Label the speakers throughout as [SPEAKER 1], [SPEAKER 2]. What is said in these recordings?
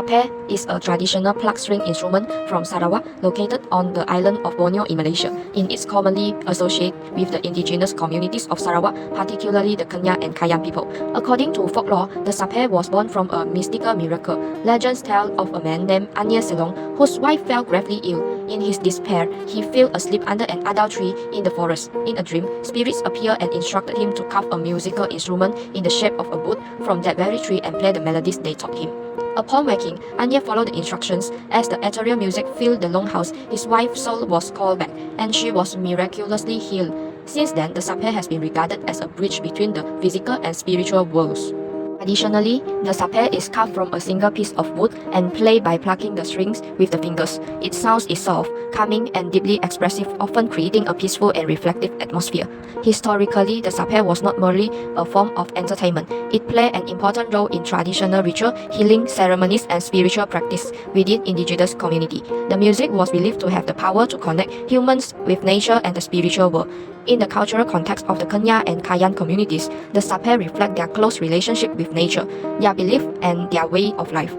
[SPEAKER 1] sape is a traditional plucked string instrument from Sarawak located on the island of Borneo in Malaysia. It's commonly associated with the indigenous communities of Sarawak, particularly the Kenyah and Kayan people. According to folklore, the sape was born from a mystical miracle. Legends tell of a man named Anya Selong whose wife fell gravely ill. In his despair, he fell asleep under an adult tree in the forest. In a dream, spirits appeared and instructed him to carve a musical instrument in the shape of a boot from that very tree and play the melodies they taught him. Upon waking, Anya followed the instructions. As the ethereal music filled the longhouse, his wife's soul was called back, and she was miraculously healed. Since then, the sape has been regarded as a bridge between the physical and spiritual worlds. Additionally, the sape is carved from a single piece of wood and played by plucking the strings with the fingers. Its sound is soft, calming, and deeply expressive, often creating a peaceful and reflective atmosphere. Historically, the sape was not merely a form of entertainment. It played an important role in traditional ritual, healing ceremonies, and spiritual practice within indigenous community. The music was believed to have the power to connect humans with nature and the spiritual world. In the cultural context of the Kenyah and Kayan communities, the sape reflect their close relationship with nature, their belief, and their way of life.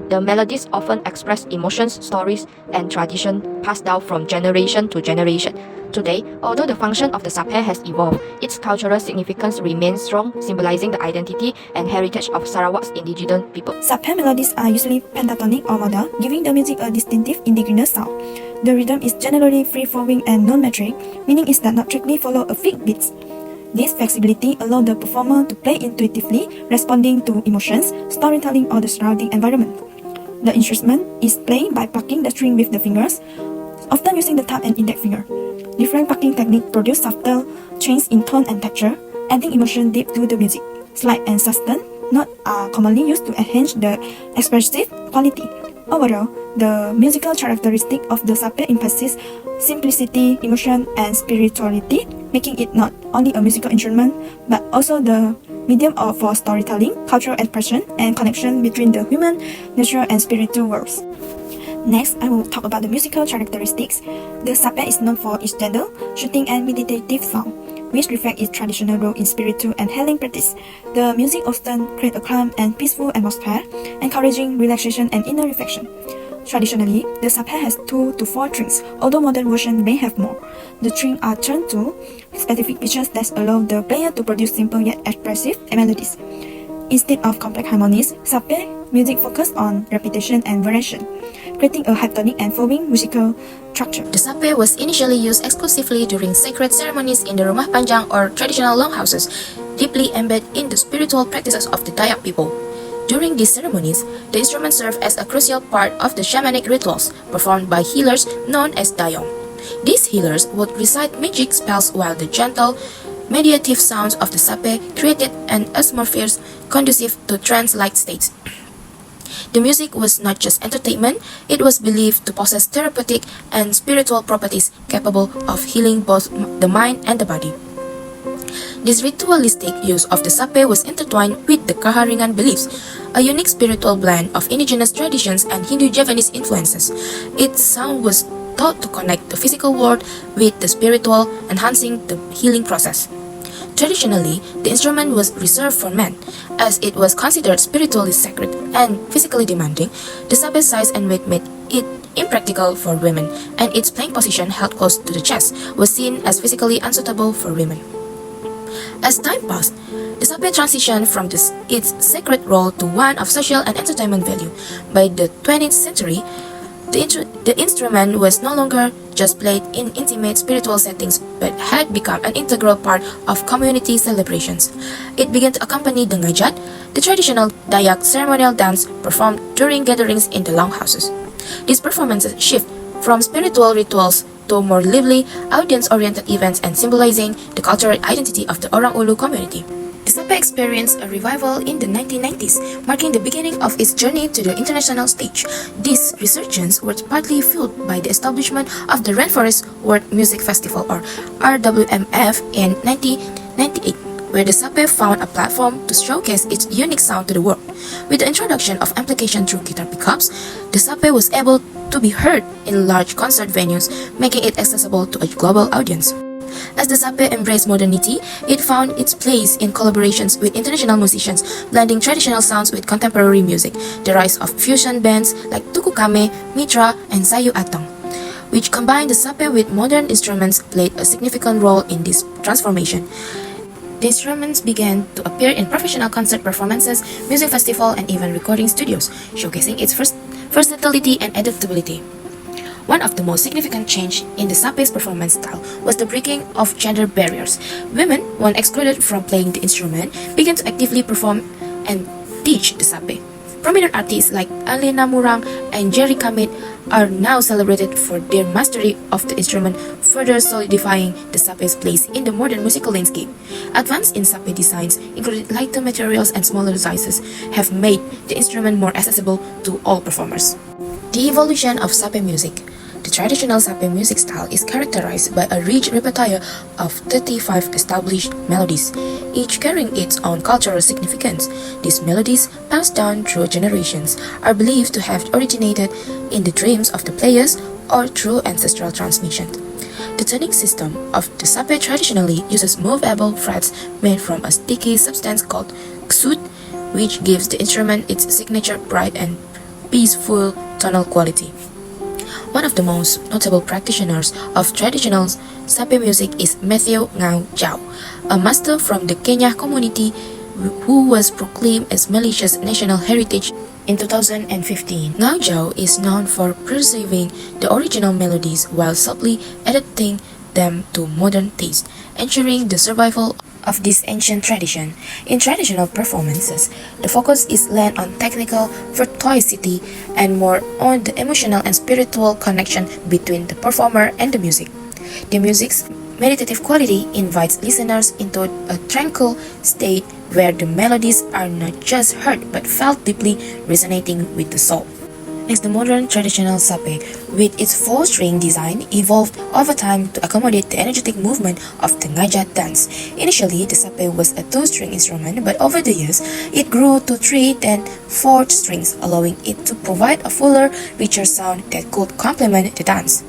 [SPEAKER 1] The melodies often express emotions, stories, and tradition passed down from generation to generation. Today, although the function of the sape has evolved, its cultural significance remains strong, symbolizing the identity and heritage of Sarawak's indigenous people.
[SPEAKER 2] Sape melodies are usually pentatonic or modal, giving the music a distinctive indigenous sound. The rhythm is generally free-flowing and non-metric, meaning it does not strictly follow a fixed beat. This flexibility allows the performer to play intuitively, responding to emotions, storytelling, or the surrounding environment. The instrument is played by plucking the string with the fingers, often using the thumb and index finger. Different plucking techniques produce subtle changes in tone and texture, adding emotion deep to the music. Slide and sustain notes are commonly used to enhance the expressive quality. Overall, the musical characteristic of the sape emphasizes simplicity, emotion, and spirituality, making it not only a musical instrument but also the medium for storytelling, cultural expression, and connection between the human, natural, and spiritual worlds. Next, I will talk about the musical characteristics. The sape is known for its gentle, soothing, and meditative sound, which reflect its traditional role in spiritual and healing practice. The music often creates a calm and peaceful atmosphere, encouraging relaxation and inner reflection. Traditionally, the sape has 2 to 4 strings, although modern versions may have more. The strings are tuned to specific pitches that allow the player to produce simple yet expressive melodies. Instead of complex harmonies, sape music focuses on repetition and variation, creating a hypnotic and flowing musical structure.
[SPEAKER 3] The sape was initially used exclusively during sacred ceremonies in the rumah panjang or traditional longhouses, deeply embedded in the spiritual practices of the Dayak people. During these ceremonies, the instrument served as a crucial part of the shamanic rituals performed by healers known as dayong. These healers would recite magic spells while the gentle, meditative sounds of the sape created an atmosphere conducive to trance-like states. The music was not just entertainment, it was believed to possess therapeutic and spiritual properties capable of healing both the mind and the body. This ritualistic use of the sape was intertwined with the Kaharingan beliefs, a unique spiritual blend of indigenous traditions and Hindu-Javanese influences. Its sound was thought to connect the physical world with the spiritual, enhancing the healing process. Traditionally, the instrument was reserved for men, as it was considered spiritually sacred and physically demanding. The sape's size and weight made it impractical for women, and its playing position held close to the chest was seen as physically unsuitable for women. As time passed, the sape transitioned from its sacred role to one of social and entertainment value. By the 20th century, the instrument was no longer just played in intimate spiritual settings but had become an integral part of community celebrations. It began to accompany the ngajat, the traditional Dayak ceremonial dance performed during gatherings in the longhouses. These performances shift from spiritual rituals to more lively, audience-oriented events and symbolizing the cultural identity of the Orang Ulu community. The sape experienced a revival in the 1990s, marking the beginning of its journey to the international stage. This resurgence was partly fueled by the establishment of the Rainforest World Music Festival or RWMF in 1998, where the sape found a platform to showcase its unique sound to the world. With the introduction of amplification through guitar pickups, the sape was able to be heard in large concert venues, making it accessible to a global audience. As the sape embraced modernity, it found its place in collaborations with international musicians, blending traditional sounds with contemporary music. The rise of fusion bands like Tukukame, Mitra, and Sayu Atong, which combined the sape with modern instruments, played a significant role in this transformation. The instruments began to appear in professional concert performances, music festivals, and even recording studios, showcasing its versatility and adaptability. One of the most significant changes in the sape's performance style was the breaking of gender barriers. Women, when excluded from playing the instrument, began to actively perform and teach the sape. Prominent artists like Alena Murang and Jerry Kamit are now celebrated for their mastery of the instrument, further solidifying the sape's place in the modern musical landscape. Advances in sape designs, including lighter materials and smaller sizes, have made the instrument more accessible to all performers. The evolution of sape music. The traditional sape music style is characterized by a rich repertoire of 35 established melodies, each carrying its own cultural significance. These melodies, passed down through generations, are believed to have originated in the dreams of the players or through ancestral transmission. The tuning system of the sape traditionally uses movable frets made from a sticky substance called ksut, which gives the instrument its signature bright and peaceful tonal quality. One of the most notable practitioners of traditional sape music is Matthew Ngau Jao, a master from the Kenya community who was proclaimed as Malaysia's national heritage in 2015. Ngau Jao is known for preserving the original melodies while subtly adapting them to modern taste, ensuring the survival of this ancient tradition. In traditional performances, the focus is less on technical virtuosity and more on the emotional and spiritual connection between the performer and the music. The music's meditative quality invites listeners into a tranquil state where the melodies are not just heard but felt deeply resonating with the soul. Next, the modern traditional sape, with its four-string design, evolved over time to accommodate the energetic movement of the ngajat dance. Initially, the sape was a two-string instrument, but over the years, it grew to 3, then 4 strings, allowing it to provide a fuller, richer sound that could complement the dance.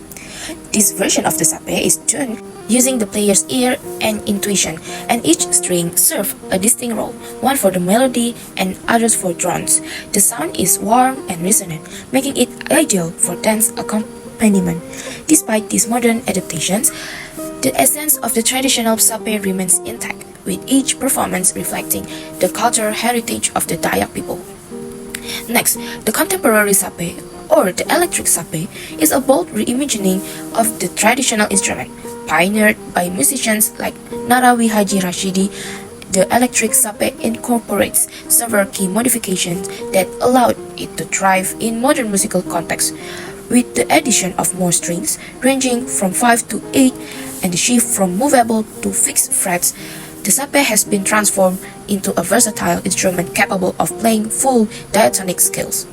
[SPEAKER 3] This version of the sape is tuned using the player's ear and intuition, and each string serves a distinct role, one for the melody and others for drones. The sound is warm and resonant, making it ideal for dance accompaniment. Despite these modern adaptations, the essence of the traditional sape remains intact, with each performance reflecting the cultural heritage of the Dayak people. Next, the contemporary sape, or the electric sape, is a bold reimagining of the traditional instrument. Pioneered by musicians like Narawi Haji Rashidi, the electric sape incorporates several key modifications that allowed it to thrive in modern musical contexts. With the addition of more strings, ranging from 5 to 8, and the shift from movable to fixed frets, the sape has been transformed into a versatile instrument capable of playing full diatonic scales.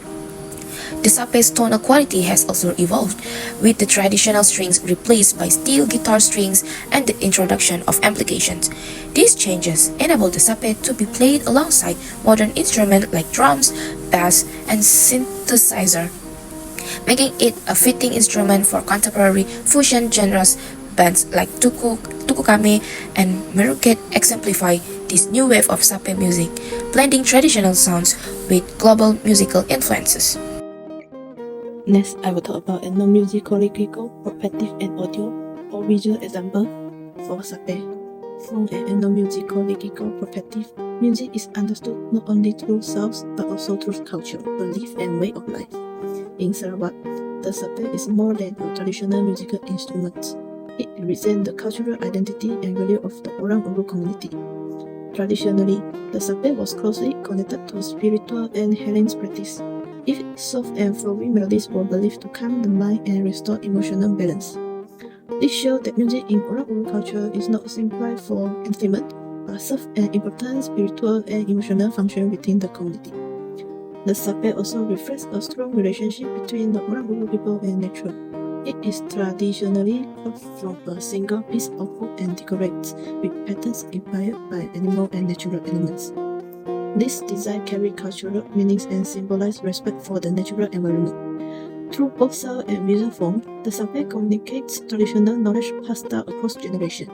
[SPEAKER 3] The sape's tonal quality has also evolved, with the traditional strings replaced by steel guitar strings and the introduction of amplifications. These changes enable the sape to be played alongside modern instruments like drums, bass, and synthesizer, making it a fitting instrument for contemporary fusion genres. Bands like Tukukame and Meruket exemplify this new wave of sape music, blending traditional sounds with global musical influences.
[SPEAKER 4] Next, I will talk about ethnomusicological, perspective, and audio or visual example for sape. From an ethnomusicological perspective, music is understood not only through sounds but also through culture, belief, and way of life. In Sarawak, the sape is more than a traditional musical instrument. It represents the cultural identity and value of the Orang Ulu community. Traditionally, the sape was closely connected to spiritual and healing practice. Its soft and flowy melodies were believed to calm the mind and restore emotional balance. This shows that music in Orang Ulu culture is not simply for entertainment, but serves an important spiritual and emotional function within the community. The sape also reflects a strong relationship between the Orang Ulu people and nature. It is traditionally cut from a single piece of wood and decorated with patterns inspired by animal and natural elements. This design carries cultural meanings and symbolizes respect for the natural environment. Through both sound and visual form, the sape communicates traditional knowledge passed down across generations.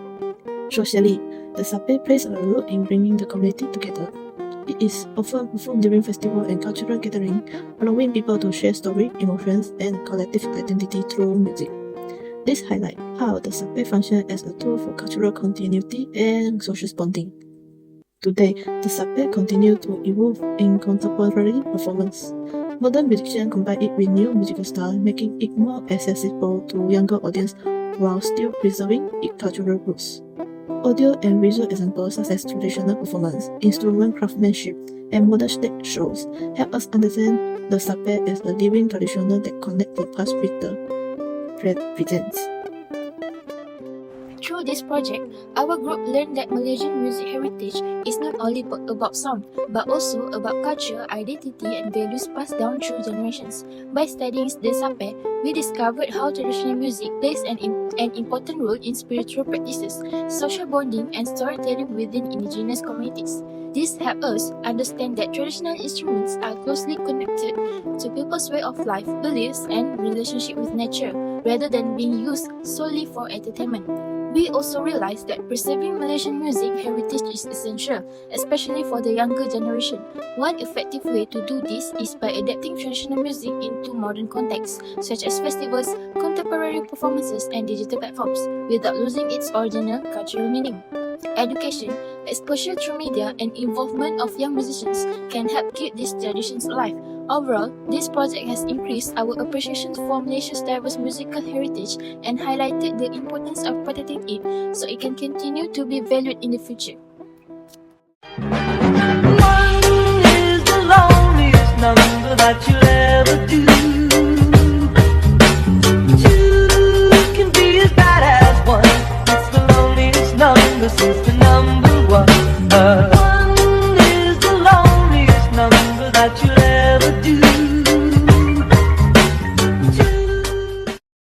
[SPEAKER 4] Socially, the sape plays a role in bringing the community together. It is often performed during festival and cultural gathering, allowing people to share stories, emotions, and collective identity through music. This highlights how the sape functions as a tool for cultural continuity and social bonding. Today, the sape continues to evolve in contemporary performance. Modern musicians combine it with new musical styles, making it more accessible to younger audiences while still preserving its cultural roots. Audio and visual examples such as traditional performance, instrument craftsmanship, and modern stage shows help us understand the sape as a living tradition that connects the past with the present.
[SPEAKER 5] Through this project, our group learned that Malaysian music heritage is not only about sound, but also about culture, identity, and values passed down through generations. By studying the sape, we discovered how traditional music plays an important role in spiritual practices, social bonding, and storytelling within indigenous communities. This helped us understand that traditional instruments are closely connected to people's way of life, beliefs, and relationship with nature, rather than being used solely for entertainment. We also realized that preserving Malaysian music heritage is essential, especially for the younger generation. One effective way to do this is by adapting traditional music into modern contexts, such as festivals, contemporary performances, and digital platforms, without losing its original cultural meaning. Education, exposure through media, and involvement of young musicians can help keep these traditions alive. Overall, this project has increased our appreciation for Malaysia's diverse musical heritage and highlighted the importance of protecting it so it can continue to be valued in the future.
[SPEAKER 6] One is the loneliest number that you'll ever do. Two can be as bad as one. It's the loneliest number since the number one.